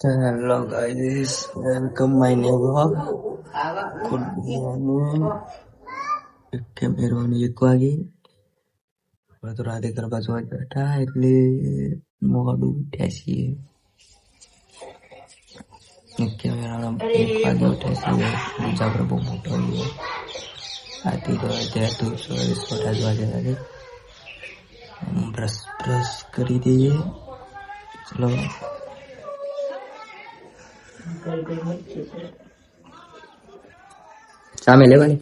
Hello guys, welcome my new vlog. Good morning. કેમેરાની 1 વાગે તો રાતે ગરબા જોવા બેઠા એટલે મોડું ઉઠ્યા છીએ. કેમેરાનો 1 વાગે ઉઠ્યા છીએ. બીજા પર બહુ મોટો આવ્યો. આથી તો અત્યારે તો છોટા વાગે લાગે. બ્રશ કરી દઈએ. ચલો સામે લેવાની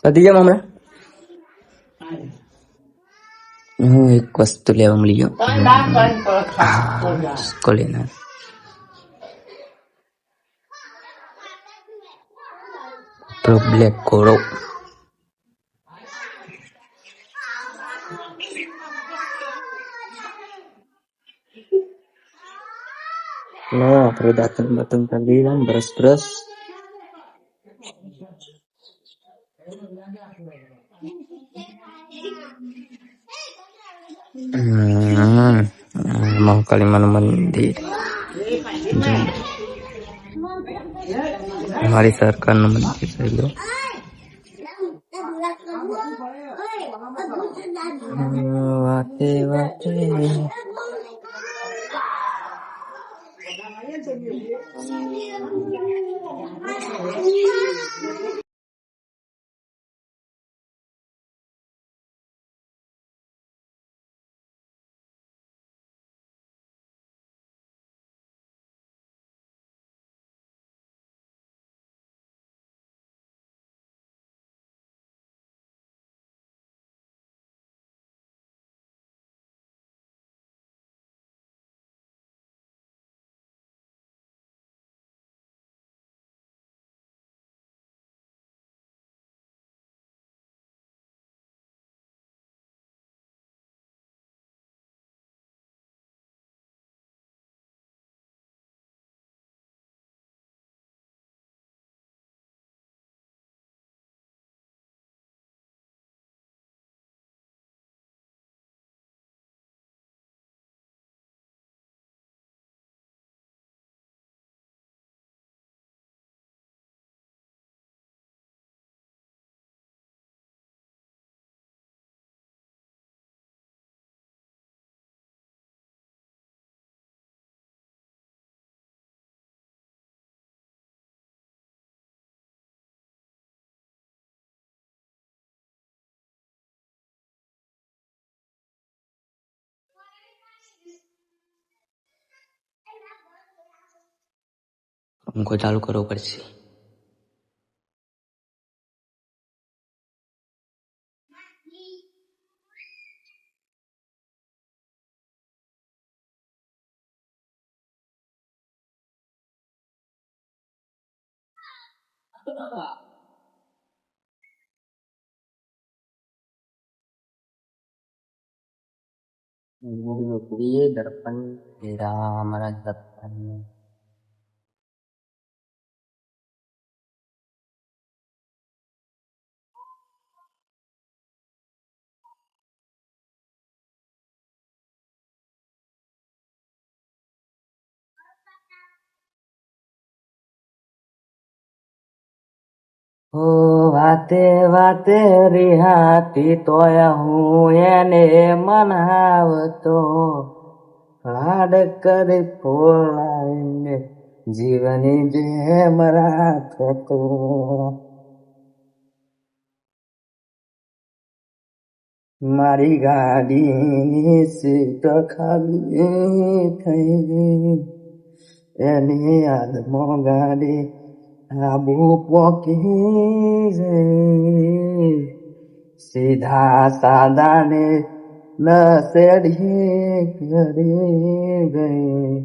પતી ગયા હમણાં. હું એક વસ્તુ લેવા મળી ગયો. કોલેના બ્લેક ઘોડો. આપણે દાંતણ બતન કરી દીધા. બ્રશ મહાકાલીમાનું મંદિર, મારી સરકારનું મંદિર થઈ ગયું. વાતે વાતે પંખો ચાલુ કરવો પડશે. દર્પણ હમારા દર્પણ વાતે વાતે રિહાતી તોય હું એને મનાવતો, લાડ કરી ફોલાઈને જીવની જેમ રાખતો. મારી ગાડીની સીટ ખાલી થઈ, એની યાદમાં ગાડી આબુ પોકી ગઈ. સીધા સાદાને નસેડી કરી ગઈ.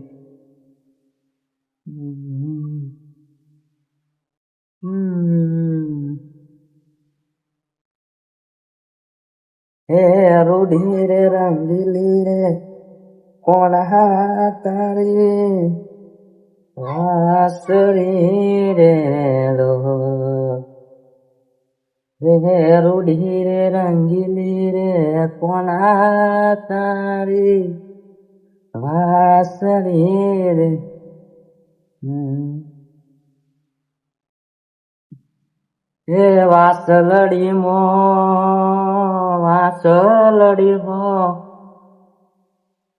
રૂઢી રે રંગીલી રે કોણ તારી વાસળી રે લો રે રૂઢી રે રંગીલી રે કોણ તારી વાસળી રે હે વાસલડી મો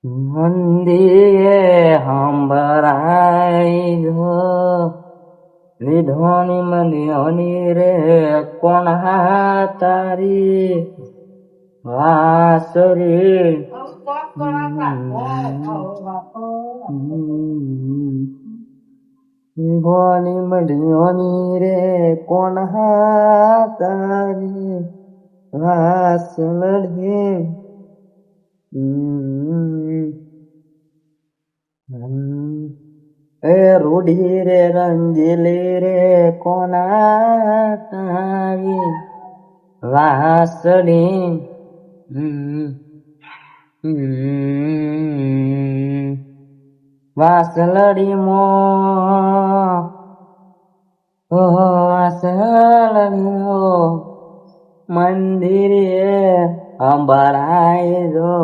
મંદિરે હંભરાઈ જો વિધોની મંદિયોની રે કોણ તારી વાસરી ભોની મંદિયોની રે કોણ તારી વાસલડી એ રૂઢી રે રંગીલી રે કોના તારી વાસળી વાસલડી મો વાસલડી મંદિરે અંબરાય જો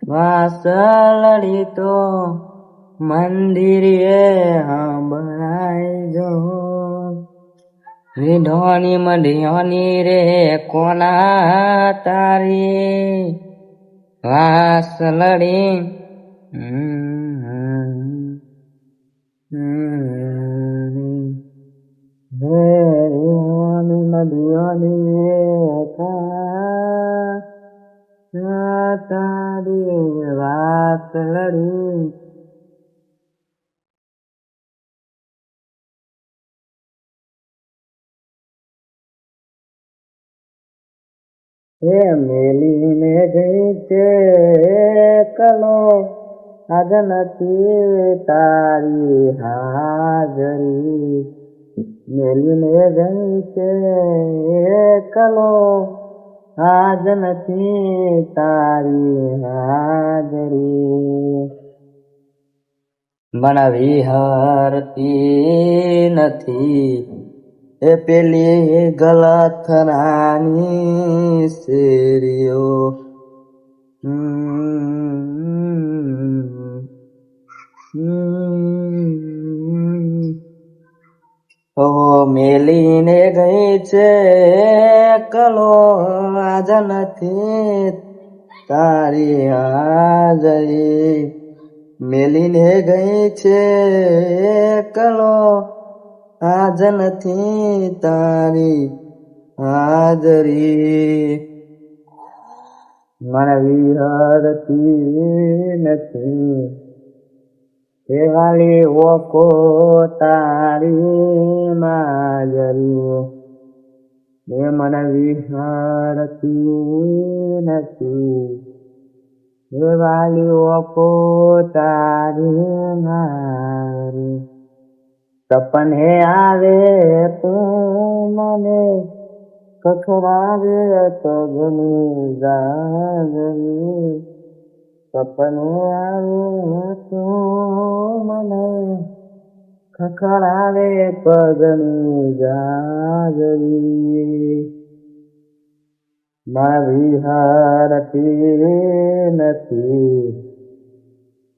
વાસલડી તો મંદિરે અંબરાય જો વિધોની મંડિયોની રે કોના તારી વાસલડી તારી વાસલડી હે મેલીને ગઈ છે કલો આજ નથી તારી હાજરી મેલીને ગઈ છે કલો આજ નથી તારી હાજરી મને વિહરતી નથી એ પેલી ગલથરાની શેરીઓ મેલીને ગઈ છે કલો આજ નથી તારી હાજરી મેલીને ગઈ છે કલો આજ નથી તારી હાજરી મને વિહરતી નથી એ વાલી ઓકો તારી માજરી એ મને વિહરતી નથી એ વાલી ઓકો તારી મારી સપને આવે તું મને કખરાવે તો ઘણી જાગરી સપને આવે તું મને ખખડાવે પગની જાગરી મારી હારતી નથી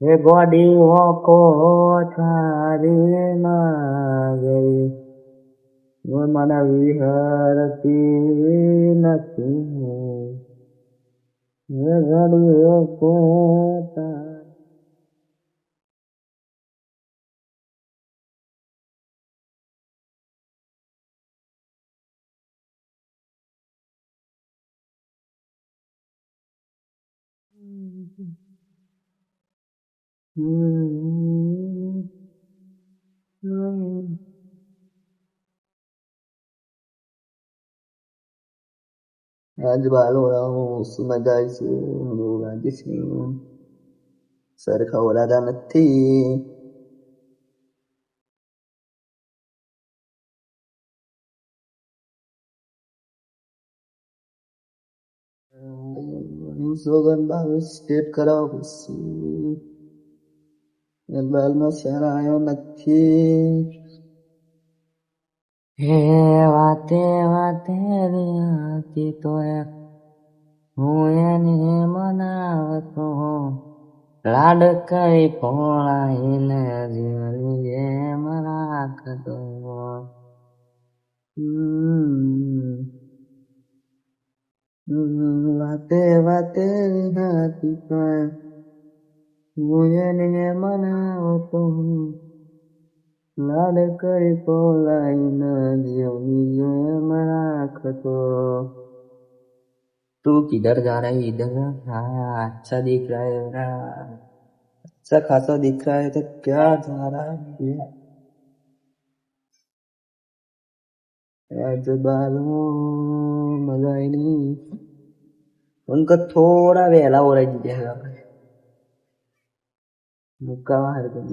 એ ગોડી ઓકો તારી માગરી મને વિહરતી નથી એ ગોડી ઓકો આજ બાલોડા હું સુમગાય છે એવું લાગે છે સરખા ઓલાદા નથી 1922 સ્ટેટ કરાવવા પડશે. મોબાઈલમાં શેર આવ્યો નથી. હે વાતે વાતે હતી તો હું એને મનાવતો, લાડ કરી પોળાઈને જીવની એમ રાખતો. વાતે વાતે હતી પણ હું એને મનાવતો, લાડ કરી પોલાઈને જીવની એમ રાખતો. तू किधर जा रहा है? इधर. हाँ अच्छा दिख रहा है ना, अच्छा खासा दिख रहा है. तो क्या जा रहा है आज बालों मजा ही नहीं. उनका थोड़ा वेला हो रहा है जीजा मुक्का बाहर कर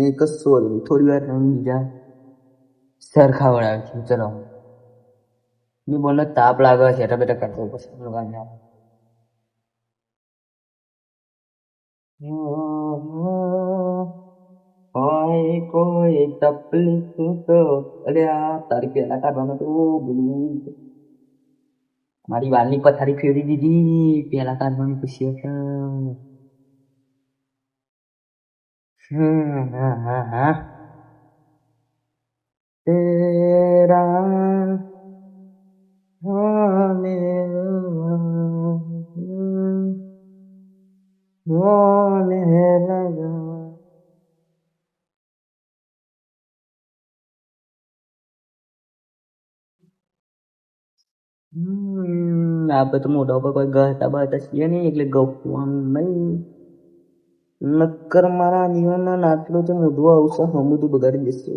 एक सोल थोड़ी बार हम जीजा सर खावड़ा चलो नहीं बोलना ताप लागा छेटा बेटा कर दो बस लगाने. હોય કોઈ તકલીફ તો અરે આ તારી પેલા કાઢવાનો તો ભૂલી મારી વાલની પથારી ફેરવી દીધી. પેલા કાઢવાની પછી તેરા હોને લગા. આપણે તો મોઢા ઉપર કોઈ ગહતા બહતા છીએ નહીં એટલે ગપવાનું નહીં. નક્કર મારા જીવનના નાટલું તો મોઢું આવશે હમું તો બગાડી દેશે.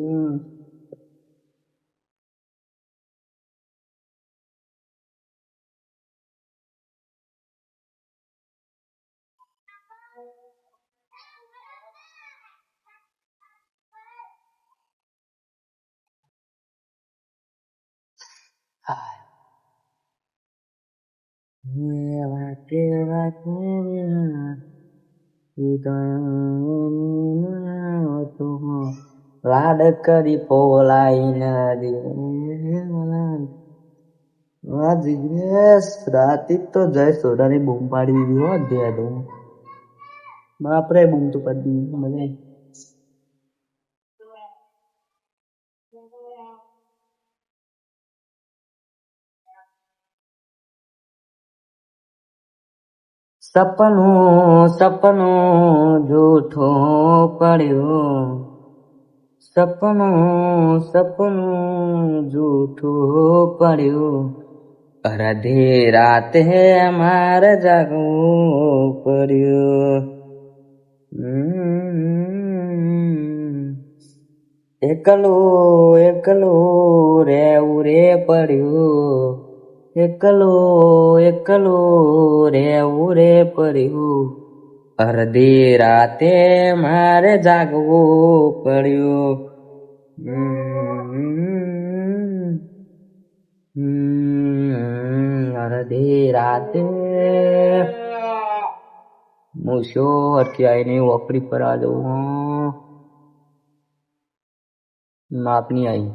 વાતે વાતે લાડ કરી પોલાઈને રાતી તો જય સોડાની બૂમ પાડી દીધી હો દે બાપરે બૂમ તો પાડી દીધી મજા. સપનું સપનું જૂઠું પડ્યું, સપનું સપનું જૂઠું પડ્યું, અડધી રાતે મારે જાગવું પડ્યું. એકલું એકલું રેવું રે પડ્યું, એકલું એકલું રેવું રે પડ્યું, અડધી રાતે મારે જાગવું પડ્યું. અડધી રાતે હું શું અટકી આવીને વોકરી પર આ જવું માપની આવી.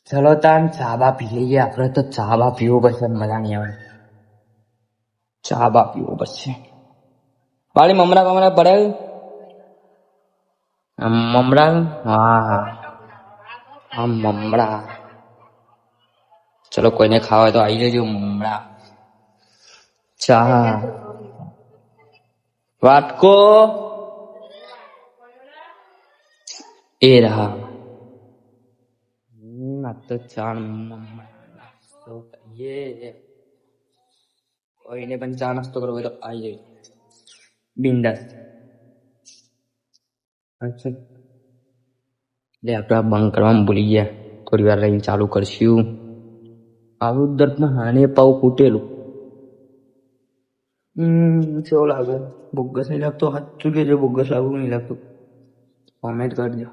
ચલો તાન ચા બા પી લઈએ. આપણે તો ચા બા પીવું પડશે, મજા નહીં આવે. ચા બા પીવું પડશે. પાણી મમરા બમરા પડે મમરા. હા હા મમરા. ચલો કોઈને ખાવા તો આવી જજો મમરા. ચા વાટકો એ રહા. તો ચા નાસ્તો કરીએ. કોઈને પણ ચા નાસ્તો કરવો હોય તો આવી જાય બિંદાસ. અચ્છા લે આપણે આ બંધ કરવાનું ભૂલી ગયા. થોડી વાર રહીને ચાલુ કરશું. આવું દર્દમાં હાને પાવ ફૂટેલું કેવો લાગે? બોગસ નહીં લાગતો? સાચું કહેજો, બોગસ લાગવું નહીં લાગતું? કોમેન્ટ કરજો.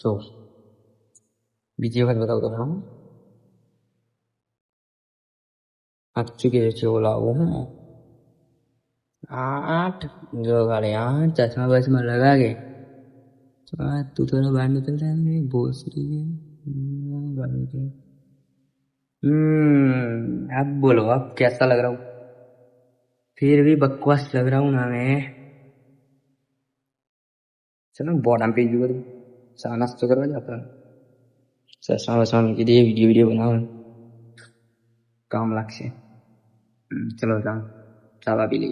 જો બીજી વખત બતાવતો હા, સાચું કહેજો કેવો લાગવો? હું 8 જો गाड़ी 8 चश्मा बसमा लगा के तू थोड़ा बाहर निकल रहा है भोसड़ी है। अब बोलो अब कैसा लग रहा हूँ? फिर भी बकवास लग रहा हूँ ना मैं? चलो बॉटम पेज भी करूँ, सानस तो करवा जाता है। चश्मा वश्मा के लिए वीडियो बनाओ, काम लाग से। चलो चाबा भी ले